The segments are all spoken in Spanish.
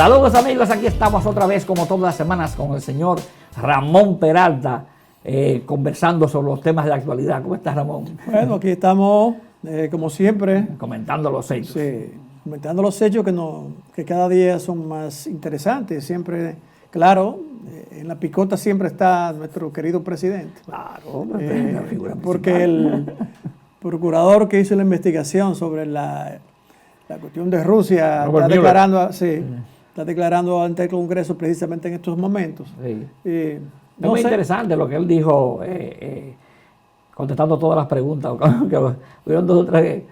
Saludos amigos, aquí estamos otra vez como todas las semanas con el señor Ramón Peralta conversando sobre los temas de la actualidad. ¿Cómo estás, Ramón? Bueno, aquí estamos como siempre. Comentando los hechos. Sí, comentando los hechos que cada día son más interesantes. Siempre, claro, en la picota siempre está nuestro querido presidente. Claro, la figura porque el procurador que hizo la investigación sobre la cuestión de Rusia está declarando ante el Congreso precisamente en estos momentos. Sí. Es muy interesante lo que él dijo, contestando todas las preguntas. Que hubieron dos o tres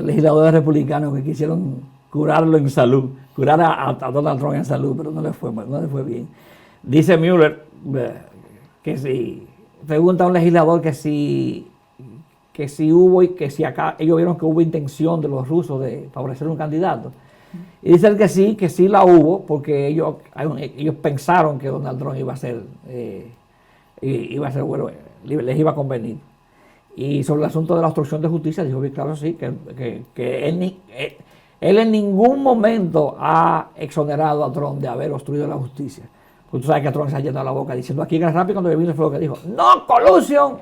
legisladores republicanos que quisieron curarlo en salud, curar a Donald Trump en salud, pero no le fue bien. Dice Mueller que si pregunta a un legislador que si hubo y que si acá ellos vieron que hubo intención de los rusos de favorecer un candidato. Y dicen que sí la hubo, porque ellos pensaron que Donald Trump iba a ser bueno, les iba a convenir. Y sobre el asunto de la obstrucción de justicia, dijo bien claro, sí, que él en ningún momento ha exonerado a Trump de haber obstruido la justicia. Porque tú sabes que Trump se ha llenado la boca diciendo aquí en el rápido cuando vino fue lo que dijo, no collusion,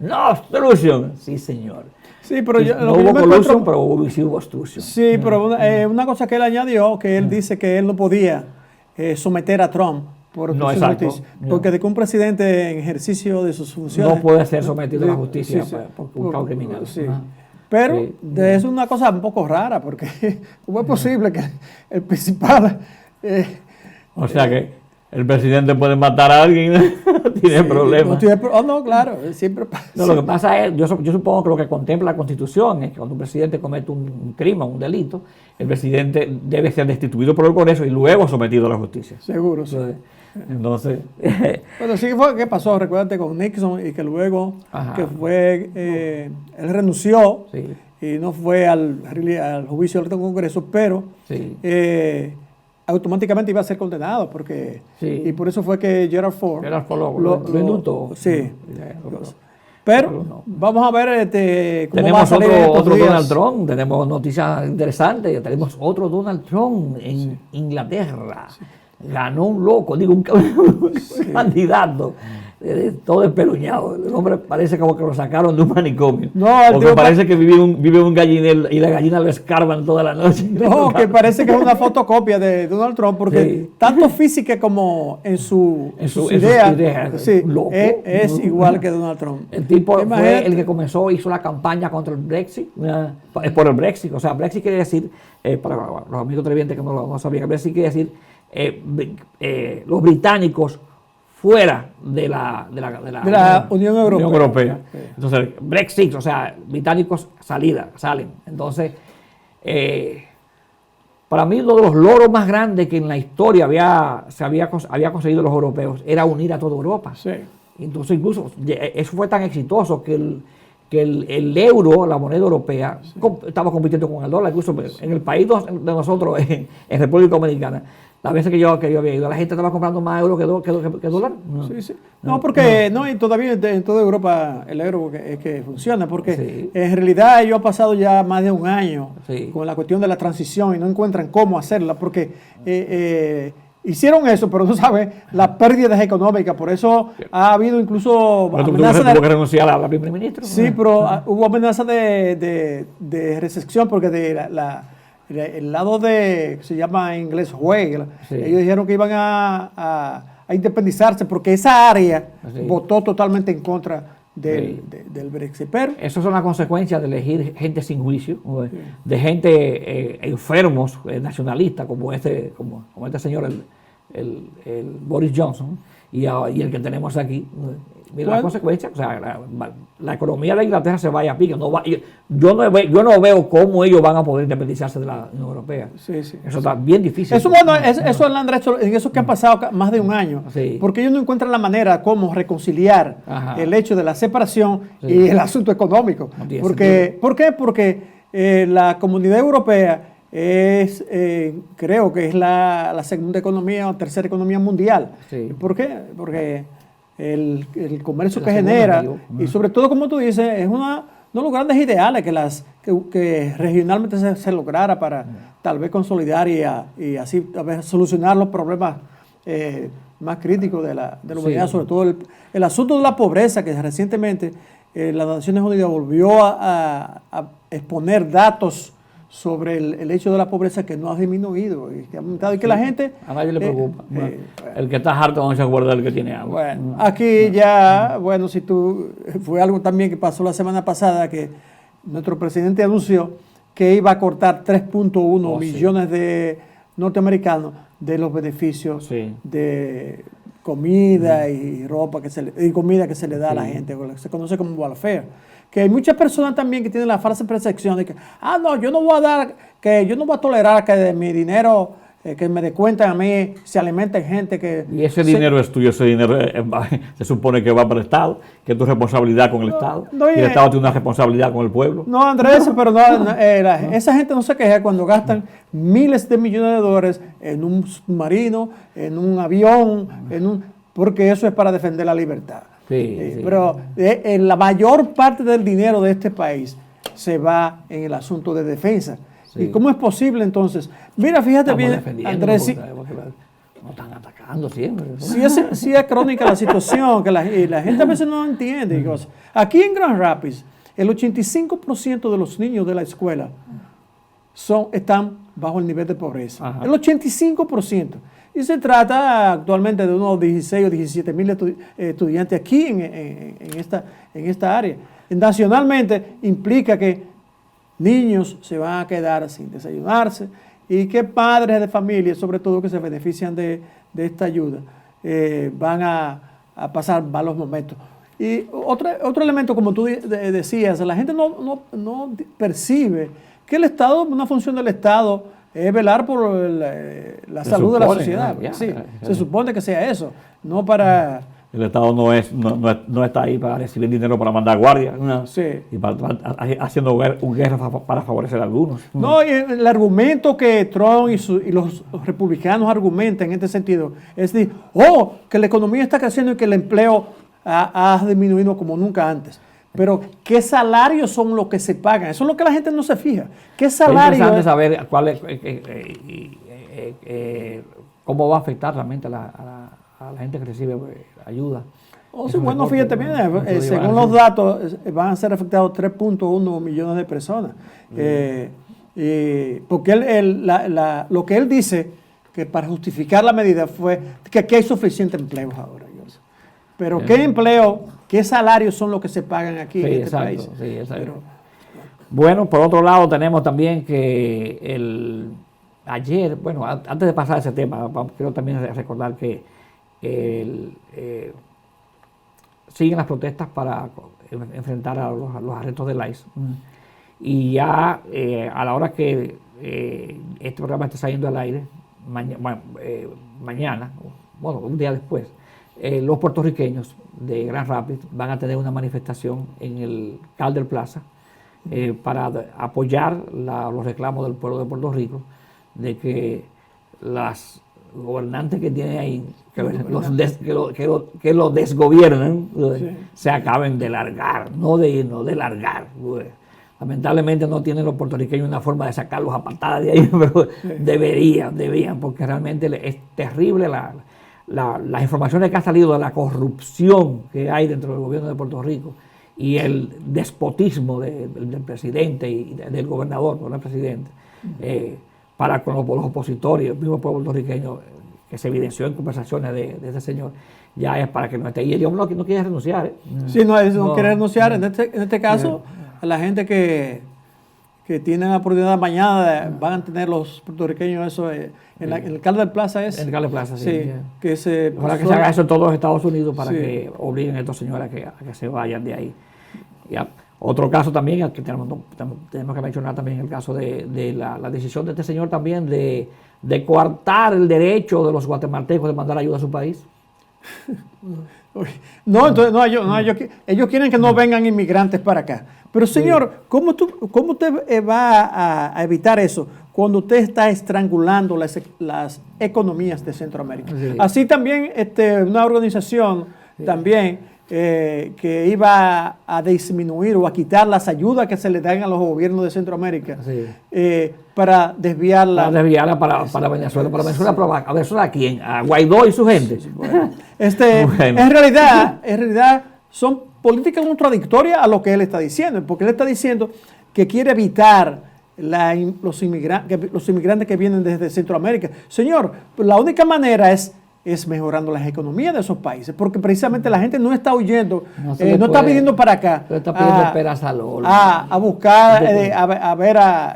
no obstruction. Sí, señor. Sí, pero no hubo collusion, pero sí hubo obstruction. Sí, pero una cosa que él añadió, que él dice que él no podía someter a Trump por obstrucción de justicia. Porque de que un presidente en ejercicio de sus funciones no puede ser sometido a la justicia por un caso criminal. Sí. Pero es una cosa un poco rara, porque ¿cómo es posible que el principal... o sea que el presidente puede matar a alguien, no tiene problema. No, claro, siempre pasa. No, lo que pasa es, yo supongo que lo que contempla la Constitución es que cuando un presidente comete un crimen, un delito, el presidente debe ser destituido por el Congreso y luego sometido a la justicia. Seguro, sí. Entonces... Bueno, sí fue que pasó, recuérdate, con Nixon y que luego él renunció y no fue al juicio del Congreso, pero... automáticamente iba a ser condenado, porque y por eso fue que Gerald Ford lo indultó. Sí. Pero vamos a ver cómo tenemos va a salir otro Donald Trump, tenemos noticias interesantes, tenemos otro Donald Trump en Inglaterra. Ganó un loco, un candidato. Todo espeluñado. El hombre parece como que lo sacaron de un manicomio. Porque parece que vive un gallinero y la gallina lo escarban toda la noche. No, que parece que es una fotocopia de Donald Trump, porque tanto física como en sus ideas, es igual que Donald Trump. El tipo fue el que hizo la campaña contra el Brexit, por el Brexit. O sea, Brexit quiere decir, para los amigos televidentes que no sabían, Brexit quiere decir los británicos fuera de la Unión Europea. Entonces, Brexit, o sea, británicos salen. Entonces, para mí uno de los logros más grandes que en la historia había conseguido los europeos era unir a toda Europa. Sí. Entonces, incluso, eso fue tan exitoso que el euro, la moneda europea, estaba compitiendo con el dólar. Incluso en el país de nosotros, en República Dominicana, las veces que yo había ido, la gente estaba comprando más euros que dólar. No, porque y todavía en toda Europa el euro es que funciona, porque en realidad ellos han pasado ya más de un año con la cuestión de la transición y no encuentran cómo hacerla, porque hicieron eso, pero tú sabes, las pérdidas económicas, por eso ha habido incluso amenazas tuvo que renunciar a la primer ministro. Sí, pero hubo amenazas de recesión, porque el lado que se llama en inglés Hegel, ellos dijeron que iban a independizarse porque esa área votó totalmente en contra del Brexit. Pero esas son las consecuencias de elegir gente sin juicio, de gente enfermos, nacionalistas, como este señor, el Boris Johnson, y el que tenemos aquí. Mira las consecuencias, o sea, la economía de Inglaterra se vaya a pique. Yo no veo cómo ellos van a poder independizarse de la Unión Europea. Eso está bien difícil. Eso en eso que ha pasado más de un año. Porque ellos no encuentran la manera cómo reconciliar el hecho de la separación y el asunto económico. ¿Por qué? Porque la Comunidad Europea creo que es la segunda economía o tercera economía mundial. ¿Por qué? Porque el comercio que genera, y sobre todo, como tú dices, es una los grandes ideales que regionalmente se lograra para tal vez consolidar y así tal vez solucionar los problemas más críticos de la humanidad, sobre todo el asunto de la pobreza, que recientemente las Naciones Unidas volvió a exponer datos sobre el hecho de la pobreza que no ha disminuido y que ha aumentado y que la gente... A nadie le preocupa. El que está harto no se acuerda del que tiene agua. Bueno, aquí ya, bueno, fue algo también que pasó la semana pasada, que nuestro presidente anunció que iba a cortar 3.1 millones de norteamericanos de los beneficios de comida y ropa y comida que se le da a la gente, se conoce como welfare. Que hay muchas personas también que tienen la falsa percepción de que, no, yo no voy a tolerar que de mi dinero que me descuenten a mí se alimenten gente que... Y ese dinero es tuyo, ese dinero se supone que va para el Estado, que es tu responsabilidad con el Estado, y el Estado tiene una responsabilidad con el pueblo. No, Andrés, pero esa gente no se queja cuando gastan miles de millones de dólares en un submarino, en un avión, porque eso es para defender la libertad. Pero la mayor parte del dinero de este país se va en el asunto de defensa. ¿Y cómo es posible entonces? Mira, fíjate bien, Andrés. Nos están atacando siempre. Sí es crónica la situación, que la gente a veces no entiende. Aquí en Grand Rapids, el 85% de los niños de la escuela están bajo el nivel de pobreza. Ajá. El 85%. Y se trata actualmente de unos 16 o 17 mil estudiantes aquí en esta área. Nacionalmente implica que niños se van a quedar sin desayunarse y que padres de familia, sobre todo que se benefician de esta ayuda, van a pasar malos momentos. Y otro elemento, como tú decías, la gente no percibe que el Estado, una función del Estado, es velar por la salud de la sociedad. Se supone que sea eso, no para... El Estado no está ahí para recibir dinero para mandar guardias y haciendo guerra para favorecer a algunos. No, y el argumento que Trump y los republicanos argumentan en este sentido es decir, que la economía está creciendo y que el empleo ha disminuido como nunca antes. Pero, ¿qué salarios son los que se pagan? Eso es lo que la gente no se fija. ¿Qué salario? Es interesante saber cómo va a afectar realmente a la gente que recibe ayuda. Bueno, fíjate bien, según los datos, van a ser afectados 3.1 millones de personas. Porque lo que él dice, que para justificar la medida fue que aquí hay suficientes empleos ahora. Pero ¿qué empleo, qué salarios son los que se pagan aquí en este país? Bueno, por otro lado tenemos también que ayer, bueno, antes de pasar a ese tema, quiero también recordar que siguen las protestas para enfrentar a los arrestos del ICE. Y ya a la hora que este programa esté saliendo al aire, mañana, bueno, un día después, los puertorriqueños de Grand Rapids van a tener una manifestación en el Calder Plaza para apoyar los reclamos del pueblo de Puerto Rico de que las gobernantes que tienen ahí, que lo desgobiernan, se acaben de largar, no de irnos, de largar. Lamentablemente no tienen los puertorriqueños una forma de sacarlos a patadas de ahí, pero deberían, porque realmente es terrible las informaciones que han salido de la corrupción que hay dentro del gobierno de Puerto Rico y el despotismo del presidente y del gobernador, no el presidente, para con los opositores, el mismo pueblo puertorriqueño que se evidenció en conversaciones de ese señor, ya es para que no esté. Y el hombre no quiere renunciar. Sí, no quiere renunciar. En este caso, a la gente que tienen la oportunidad mañana, van a tener los puertorriqueños eso en el Calder Plaza es. En el Calder Plaza, sí. Ojalá que se haga eso en todos los Estados Unidos para que obliguen a estos señores a que se vayan de ahí. Ya. Otro caso también, que tenemos que mencionar también el caso de la decisión de este señor también de coartar el derecho de los guatemaltecos de mandar ayuda a su país. Ellos quieren que no vengan inmigrantes para acá. Pero señor, ¿cómo usted va a evitar eso cuando usted está estrangulando las economías de Centroamérica? Sí. Así también una organización también que iba a disminuir o a quitar las ayudas que se le dan a los gobiernos de Centroamérica para desviarla. Para desviarla para Venezuela. ¿Para Venezuela? Sí. ¿A Venezuela a quién? ¿A Guaidó y su gente? Sí, bueno. En realidad son políticas contradictorias a lo que él está diciendo, porque él está diciendo que quiere evitar los inmigrantes que vienen desde Centroamérica. Señor, la única manera es mejorando las economías de esos países, porque precisamente la gente no está huyendo, no está viniendo para acá a buscar,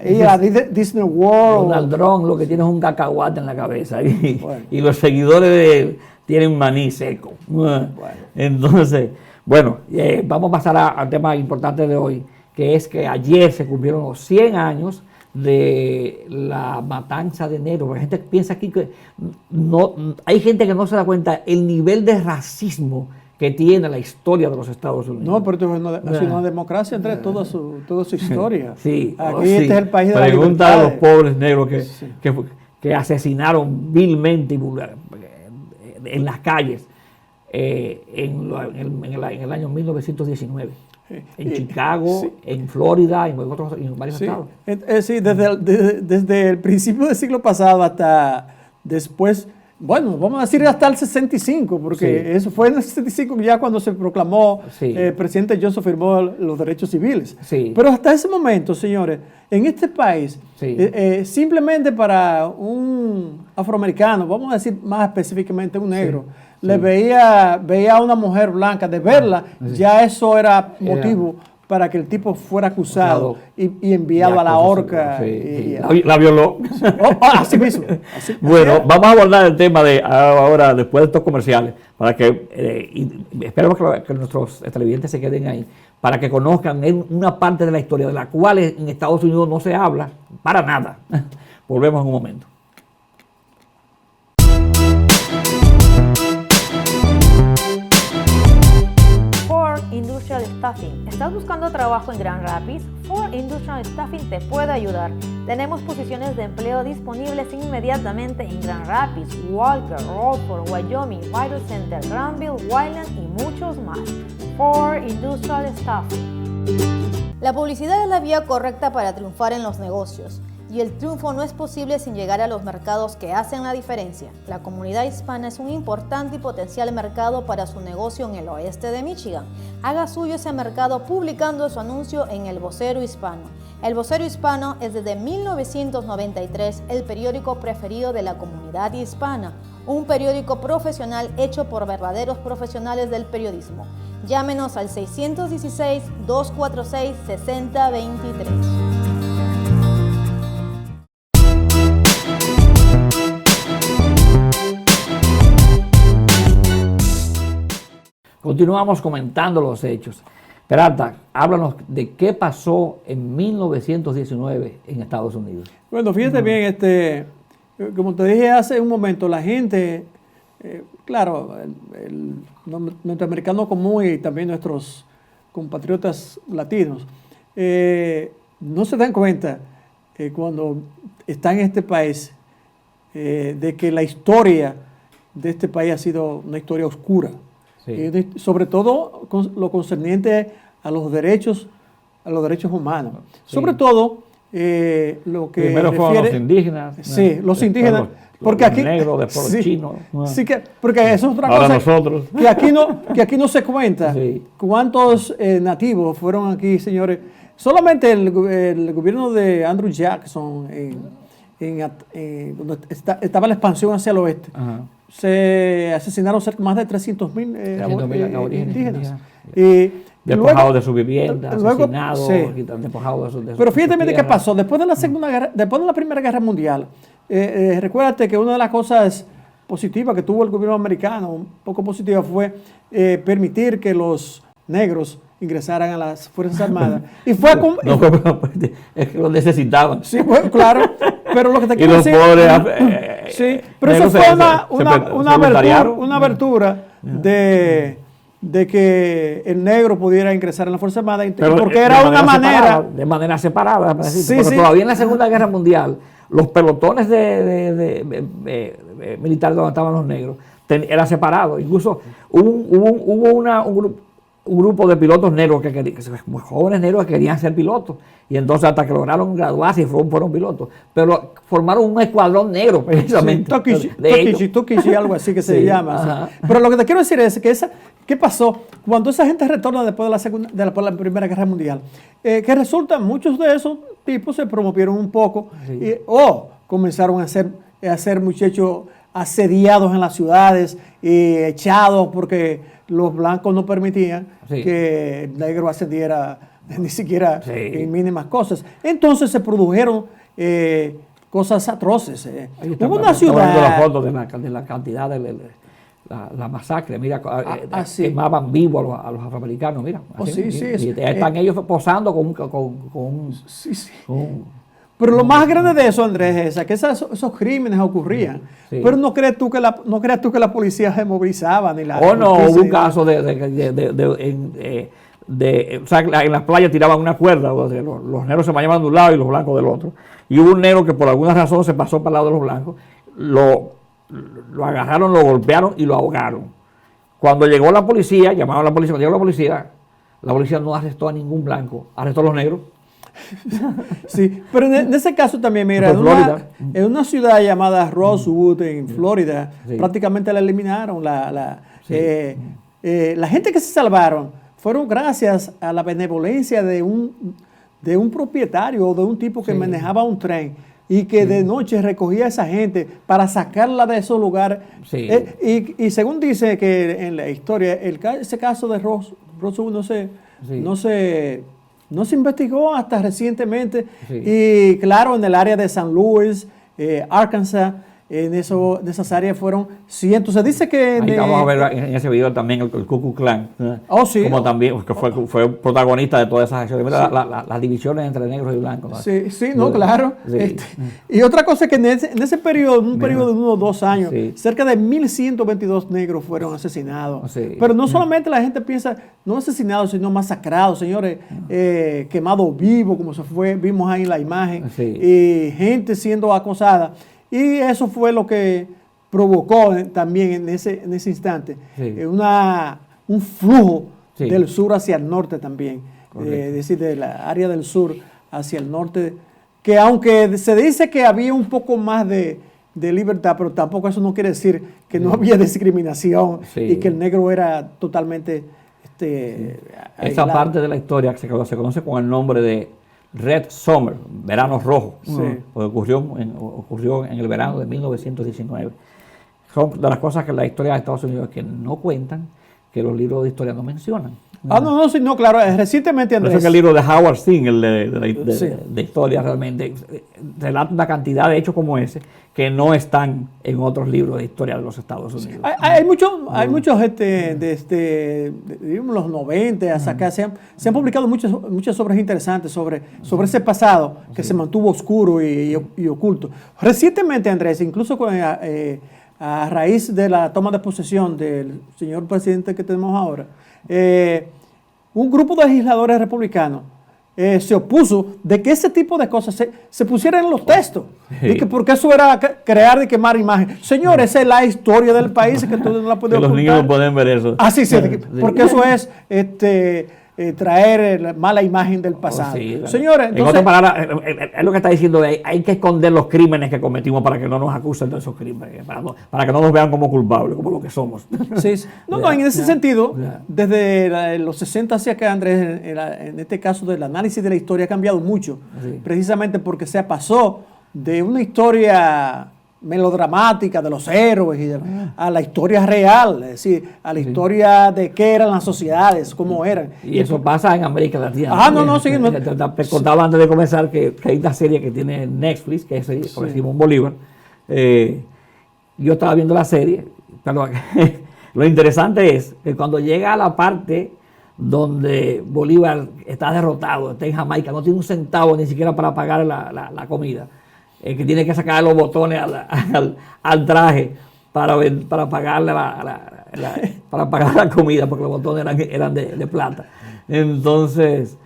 ir a Disney World. Donald Trump lo que tiene es un cacahuate en la cabeza y los seguidores de él tienen maní seco. Bueno. Entonces, vamos a pasar al tema importante de hoy, que es que ayer se cumplieron los 100 años de la matanza de negros. La gente piensa aquí que hay gente que no se da cuenta el nivel de racismo que tiene la historia de los Estados Unidos. No, pero es una democracia entre toda su historia. Sí, aquí este es el país de la libertad. Pregunta a los pobres negros que asesinaron vilmente en las calles en el año 1919. En Chicago, en Florida, en varios estados. Sí, desde el principio del siglo pasado hasta después, vamos a decir hasta el 65, porque eso fue en el 65 ya cuando se proclamó, el presidente Johnson firmó los derechos civiles. Sí. Pero hasta ese momento, señores, en este país, simplemente para un afroamericano, vamos a decir más específicamente un negro, le veía a una mujer blanca, de verla, ya eso era motivo para que el tipo fuera acusado y enviado a la horca. La violó. Así mismo. Vamos a abordar el tema de ahora, después de estos comerciales, para que esperemos que nuestros televidentes se queden ahí, para que conozcan una parte de la historia de la cual en Estados Unidos no se habla para nada. Volvemos en un momento. Industrial Staffing. ¿Estás buscando trabajo en Grand Rapids? Ford Industrial Staffing te puede ayudar. Tenemos posiciones de empleo disponibles inmediatamente en Grand Rapids, Walker, Rockford, Wyoming, Vital Center, Granville, Wyland y muchos más. Ford Industrial Staffing. La publicidad es la vía correcta para triunfar en los negocios. Y el triunfo no es posible sin llegar a los mercados que hacen la diferencia. La comunidad hispana es un importante y potencial mercado para su negocio en el oeste de Michigan. Haga suyo ese mercado publicando su anuncio en El Vocero Hispano. El Vocero Hispano es desde 1993 el periódico preferido de la comunidad hispana. Un periódico profesional hecho por verdaderos profesionales del periodismo. Llámenos al 616-246-6023. Continuamos comentando los hechos. Peralta, háblanos de qué pasó en 1919 en Estados Unidos. Bueno, fíjate bien, como te dije hace un momento, la gente, claro, el norteamericano común y también nuestros compatriotas latinos, no se dan cuenta cuando están en este país de que la historia de este país ha sido una historia oscura. Sí. Sobre todo lo concerniente a los derechos humanos. Sí. Sobre todo lo que primero fueron los indígenas. Sí, los indígenas. Porque los aquí negros, después los chinos. Sí, porque eso es otra ahora cosa. Nosotros. Que aquí no se cuenta cuántos nativos fueron aquí, señores. Solamente el gobierno de Andrew Jackson, donde estaba la expansión hacia el oeste. Ajá. Se asesinaron más de 300.000 indígenas. Despojados de su vivienda, asesinados, despojados de su Pero fíjate de qué pasó. Después de la Primera Guerra Mundial, recuérdate que una de las cosas positivas que tuvo el gobierno americano, un poco positiva, fue permitir que los negros ingresaran a las Fuerzas Armadas. Y fue es que lo necesitaban. Sí, bueno, claro. Pero lo que te quiero decir... sí, pero eso fue una abertura de que el negro pudiera ingresar en la Fuerza Armada, porque era una manera... De manera separada, pero todavía en la Segunda Guerra Mundial, los pelotones militares donde estaban los negros, era separado. Incluso hubo un grupo de pilotos negros, jóvenes negros que querían ser pilotos. Y entonces hasta que lograron graduarse y fueron pilotos. Pero formaron un escuadrón negro, precisamente. Tokichi, algo así que se llama. Pero lo que te quiero decir es que ¿qué pasó? Cuando esa gente retorna después de la Primera Guerra Mundial, que resulta, muchos de esos tipos se promovieron un poco comenzaron a ser muchachos asediados en las ciudades y echados porque los blancos no permitían que el negro ascendiera ni siquiera en mínimas cosas. Entonces se produjeron cosas atroces. Hubo una ciudad... las fotos de la cantidad de la masacre, mira, quemaban vivos a los afroamericanos, mira. Están ellos posando con Pero lo más grande de eso, Andrés, es que esos crímenes ocurrían. Pero no crees tú que la policía se movilizaba ni la... hubo un caso o sea, en las playas tiraban una cuerda, los negros se bañaban de un lado y los blancos del otro. Y hubo un negro que por alguna razón se pasó para el lado de los blancos, lo agarraron, lo golpearon y lo ahogaron. Cuando llegó la policía, llamaron a la policía, cuando llegó la policía no arrestó a ningún blanco, arrestó a los negros. Sí, pero en ese caso también, mira, en una ciudad llamada Rosewood, en Florida, prácticamente la eliminaron. La gente que se salvaron fueron gracias a la benevolencia de un propietario o de un tipo que manejaba un tren y que de noche recogía a esa gente para sacarla de esos lugares. Y según dice que en la historia, ese caso de Rosewood no se investigó hasta recientemente. Y claro, en el área de San Luis, Arkansas, en esas áreas fueron cientos. Se dice que... Ahí vamos a ver en ese video también el Ku Klux Klan. Como también, que fue protagonista de todas esas acciones. Las divisiones entre negros y blancos. Claro. Y otra cosa que en ese periodo, un periodo de unos 2 años, cerca de 1.122 negros fueron asesinados. Pero no solamente la gente piensa, no asesinados, sino masacrados, señores, quemados vivos, como vimos ahí en la imagen, y gente siendo acosada. Y eso fue lo que provocó también en ese instante un flujo del sur hacia el norte también. Es decir, de la área del sur hacia el norte, que aunque se dice que había un poco más de libertad, pero tampoco eso no quiere decir que no había discriminación y que el negro era totalmente... Esa parte de la historia que se conoce con el nombre de Red Summer, verano rojo, porque ocurrió en el verano de 1919. Son de las cosas que la historia de Estados Unidos que no cuentan, que los libros de historia no mencionan. Claro, recientemente, Andrés. Por eso que el libro de Howard Zinn, el de historia, realmente relata una cantidad de hechos como ese que no están en otros libros de historia de los Estados Unidos. Hay muchos digamos, los 90 hasta acá, se han publicado muchas obras interesantes sobre ese pasado que se mantuvo oscuro y oculto. Recientemente, Andrés, incluso a raíz de la toma de posesión del señor presidente que tenemos ahora, un grupo de legisladores republicanos se opuso de que ese tipo de cosas se pusieran en los textos. Y que porque eso era crear y quemar imágenes. Señores, esa es la historia del país que tú no la puedes ocultar. Los niños no pueden ver eso. Porque eso es traer la mala imagen del pasado. Señores, entonces, en otras palabras, es lo que está diciendo, hay que esconder los crímenes que cometimos para que no nos acusen de esos crímenes, para que no nos vean como culpables, como lo que somos. En ese sentido, desde los 60 hacia acá, Andrés, en este caso del análisis de la historia ha cambiado mucho, precisamente porque se pasó de una historia melodramática de los héroes a la historia real, es decir, a la historia de qué eran las sociedades, cómo eran. Y eso pasa en América Latina. Te contaba antes de comenzar que hay una serie que tiene Netflix, que es sobre Simón Bolívar. Yo estaba viendo la serie, pero lo interesante es que cuando llega a la parte donde Bolívar está derrotado, está en Jamaica, no tiene un centavo ni siquiera para pagar la comida, que tiene que sacar los botones al traje para pagarle para pagar la comida, porque los botones eran de plata. Entonces,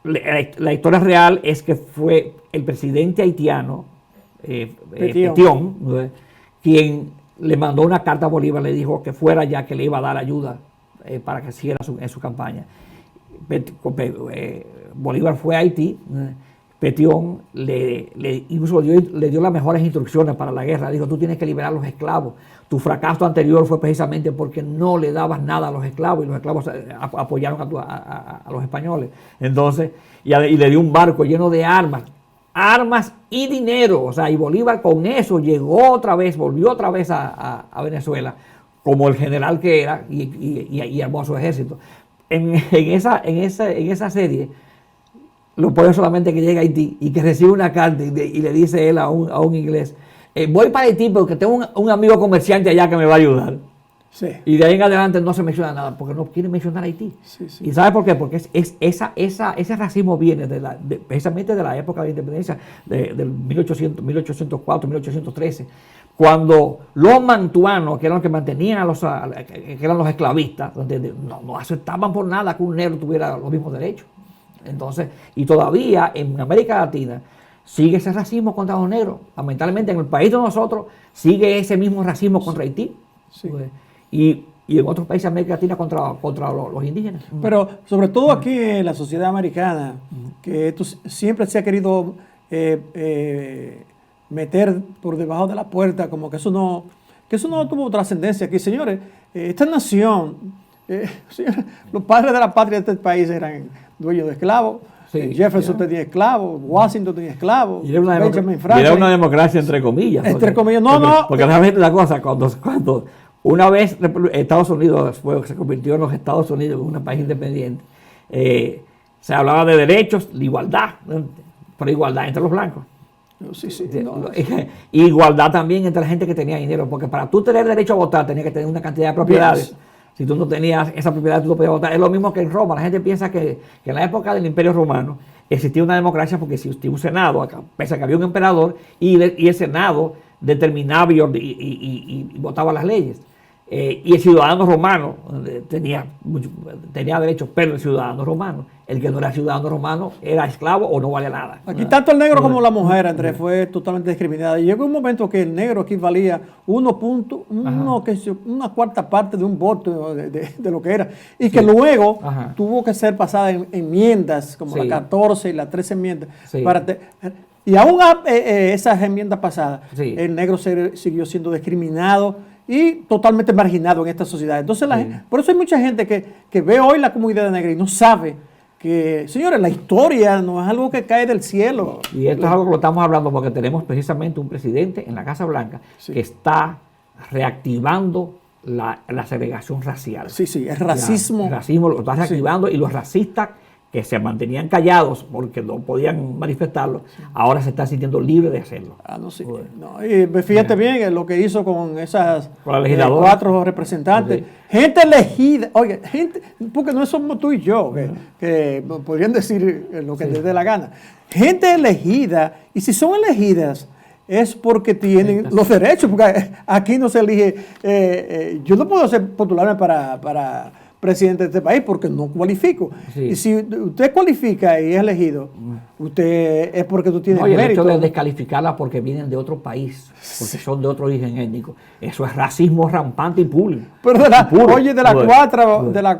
la historia real es que fue el presidente haitiano, Petión, quien le mandó una carta a Bolívar, le dijo que fuera ya, que le iba a dar ayuda para que siguiera en su campaña. Bolívar fue a Haití. Petión incluso le dio las mejores instrucciones para la guerra. Dijo, tú tienes que liberar a los esclavos. Tu fracaso anterior fue precisamente porque no le dabas nada a los esclavos y los esclavos apoyaron a los españoles. Entonces, y le dio un barco lleno de armas y dinero. O sea, y Bolívar con eso volvió otra vez a Venezuela como el general que era y armó a su ejército. En esa serie, lo puede solamente que llegue a Haití y que recibe una carta y le dice él a un inglés, voy para Haití porque tengo un amigo comerciante allá que me va a ayudar. Sí. Y de ahí en adelante no se menciona nada porque no quiere mencionar a Haití. Sí, sí. ¿Y sabe por qué? Porque ese racismo viene precisamente de la época de la independencia del 1804, 1813, cuando los mantuanos, que eran los que mantenían que eran los esclavistas, no aceptaban por nada que un negro tuviera los mismos derechos. Entonces, y todavía en América Latina sigue ese racismo contra los negros. Lamentablemente en el país de nosotros sigue ese mismo racismo contra Haití. Sí. Y en otros países de América Latina contra los indígenas. Pero sobre todo aquí en la sociedad americana, que esto siempre se ha querido meter por debajo de la puerta, como que eso no tuvo trascendencia aquí. Señores, esta nación, señores, los padres de la patria de este país eran dueños de esclavos. Sí, Jefferson tenía esclavos, Washington tenía esclavos, Benjamin Franklin. Era una democracia entre comillas. Porque realmente la cosa, cuando una vez Estados Unidos se convirtió en los Estados Unidos en un país independiente, se hablaba de derechos, de igualdad, pero igualdad entre los blancos. Igualdad también entre la gente que tenía dinero, porque para tú tener derecho a votar tenías que tener una cantidad de propiedades. Yes. Si tú no tenías esa propiedad, tú no podías votar. Es lo mismo que en Roma. La gente piensa que en la época del Imperio Romano existía una democracia porque existía un Senado, pese a que había un emperador, y el Senado determinaba y votaba las leyes. Y el ciudadano romano tenía derechos, pero el ciudadano romano, el que no era ciudadano romano, era esclavo o no valía nada. Aquí tanto el negro como la mujer, Andrés, fue totalmente discriminada. Y llegó un momento que el negro aquí valía una cuarta parte de un voto de lo que era. Y que luego tuvo que ser pasada en enmiendas, como la 14 y la 13 enmiendas. Sí. Y aún esas enmiendas pasadas, el negro siguió siendo discriminado y totalmente marginado en esta sociedad. Entonces, por eso hay mucha gente que ve hoy la comunidad negra y no sabe que, señores, la historia no es algo que cae del cielo. Y esto es algo que lo estamos hablando porque tenemos precisamente un presidente en la Casa Blanca que está reactivando la segregación racial. Sí, el racismo. El racismo lo está reactivando y los racistas que se mantenían callados porque no podían manifestarlo, ahora se están sintiendo libres de hacerlo. Y fíjate bien lo que hizo con esas 4 representantes. Sí. Gente elegida, oye, porque no somos tú y yo, que podrían decir lo que les dé la gana. Gente elegida, y si son elegidas, es porque tienen los derechos, porque aquí no se elige, yo no puedo postularme para presidente de este país porque no cualifico. Sí. Y si usted cualifica y es elegido, usted es porque tú tienes mérito. El hecho de descalificarla porque vienen de otro país, porque son de otro origen étnico, eso es racismo rampante y público. Pero de las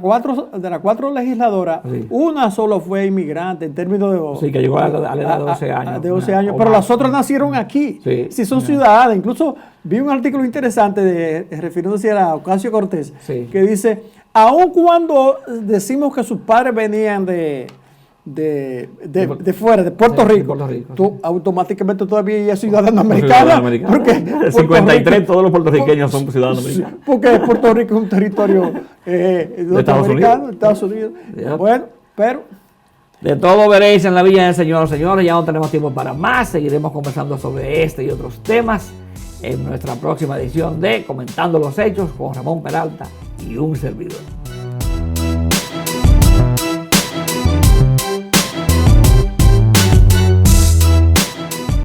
cuatro legisladoras, una solo fue inmigrante en términos de... Sí, que llegó a la edad de 12 años. De 12 años, pero las otras nacieron aquí. Sí, son ciudadanas. Incluso vi un artículo interesante refiriéndose a Ocasio Cortés, que dice, aun cuando decimos que sus padres venían de fuera, de Puerto Rico, tú automáticamente todavía eres ciudadano americano. Porque 53 todos los puertorriqueños son ciudadanos americanos. Porque Puerto Rico es un territorio norteamericano, Estados Unidos. Bueno, pero... De todo veréis en la Villa del Señor. Señores, ya no tenemos tiempo para más. Seguiremos conversando sobre este y otros temas en nuestra próxima edición de Comentando los Hechos con Ramón Peralta y un servidor.